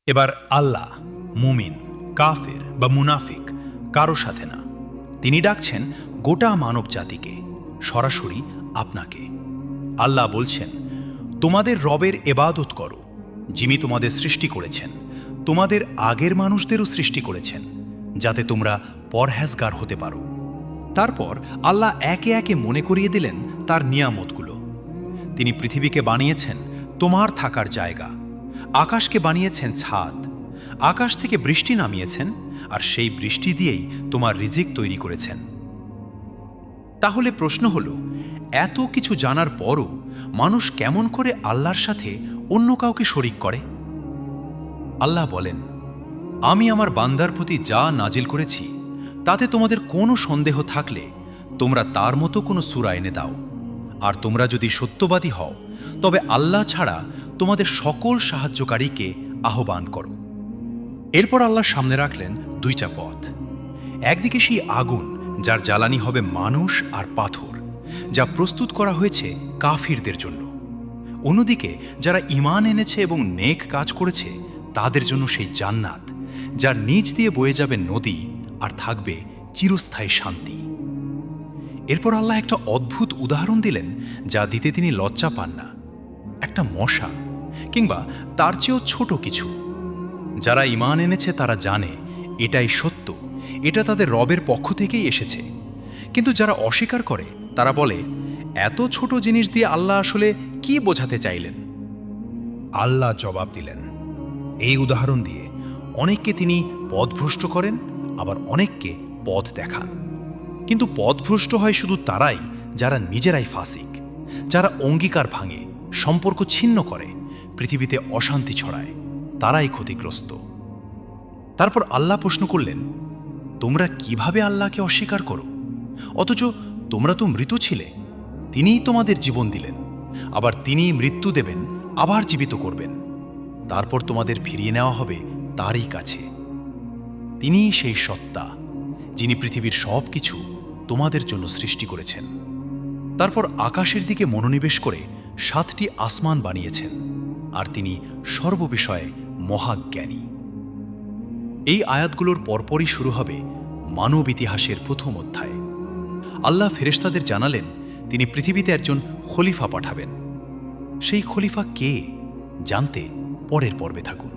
এবার আল্লাহ, মুমিন, কাফের বা মুনাফিক কারো সাথে না, তিনি ডাকছেন গোটা মানব জাতিকে, সরাসরি আপনাকে। আল্লাহ বলছেন, তোমাদের রবের এবাদত করো, যিনি তোমাদের সৃষ্টি করেছেন, তোমাদের আগের মানুষদেরও সৃষ্টি করেছেন, যাতে তোমরা পরহেজগার হতে পারো। তারপর আল্লাহ একে একে মনে করিয়ে দিলেন তার নিয়ামতগুলো। তিনি পৃথিবীকে বানিয়েছেন তোমার থাকার জায়গা, আকাশকে বানিয়েছেন ছাদ, আকাশ থেকে বৃষ্টি নামিয়েছেন, আর সেই বৃষ্টি দিয়েই তোমার রিজিক তৈরি করেছেন। তাহলে প্রশ্ন হলো, এত কিছু জানার পরও মানুষ কেমন করে আল্লাহর সাথে অন্য কাউকে শরিক করে? আল্লাহ বলেন, আমি আমার বান্দার প্রতি যা নাজিল করেছি তাতে তোমাদের কোনো সন্দেহ থাকলে তোমরা তার মতো কোনো সূরা এনে দাও, আর তোমরা যদি সত্যবাদী হও তবে আল্লাহ ছাড়া তোমাদের সকল সাহায্যকারীকে আহ্বান করো। এরপর আল্লাহ সামনে রাখলেন দুইটা পথ। একদিকে সেই আগুন যার জ্বালানি হবে মানুষ আর পাথর, যা প্রস্তুত করা হয়েছে কাফিরদের জন্য। অন্যদিকে যারা ঈমান এনেছে এবং নেক কাজ করেছে তাদের জন্য সেই জান্নাত, যার নিচ দিয়ে বয়ে যাবে নদী আর থাকবে চিরস্থায়ী শান্তি। এরপর আল্লাহ একটা অদ্ভুত উদাহরণ দিলেন, যা দিতে তিনি লজ্জা পান না। একটা মশা, কিংবা তার চেয়েও ছোট কিছু। যারা ঈমান এনেছে তারা জানে এটাই সত্য, এটা তাদের রবের পক্ষ থেকেই এসেছে। কিন্তু যারা অস্বীকার করে তারা বলে, এত ছোট জিনিস দিয়ে আল্লাহ আসলে কি বোঝাতে চাইলেন? আল্লাহ জবাব দিলেন, এই উদাহরণ দিয়ে অনেককে তিনি পথভ্রষ্ট করেন, আবার অনেককে পথ দেখান। কিন্তু পথভ্রষ্ট হয় শুধু তারাই যারা নিজেরাই ফাসিক, যারা অঙ্গীকার ভাঙে, সম্পর্ক ছিন্ন করে, পৃথিবীতে অশান্তি ছড়ায়, তারাই ক্ষতিগ্রস্ত। তারপর আল্লাহ প্রশ্ন করলেন, তোমরা কিভাবে আল্লাহকে অস্বীকার করো? অথচ তোমরা তো মৃত ছিলে। তিনিই তোমাদের জীবন দিলেন, আবার তিনিই মৃত্যু দেবেন, আবার জীবিত করবেন। তারপর তোমাদের ফিরিয়ে নেওয়া হবে তারই কাছে। তিনিই সেই সত্তা, যিনি পৃথিবীর সব কিছু তোমাদের জন্য সৃষ্টি করেছেন। তারপর আকাশের দিকে মনোনিবেশ করে 7টি আসমান বানিয়েছেন, আর তিনি সর্ববিষয়ে মহাজ্ঞানী। এই আয়াতগুলোর পরপরই শুরু হবে মানব ইতিহাসের প্রথম অধ্যায়। আল্লাহ ফেরেশতাদের জানালেন তিনি পৃথিবীতে একজন খলিফা পাঠাবেন। সেই খলিফা কে জানতে পরের পর্বে থাকুন।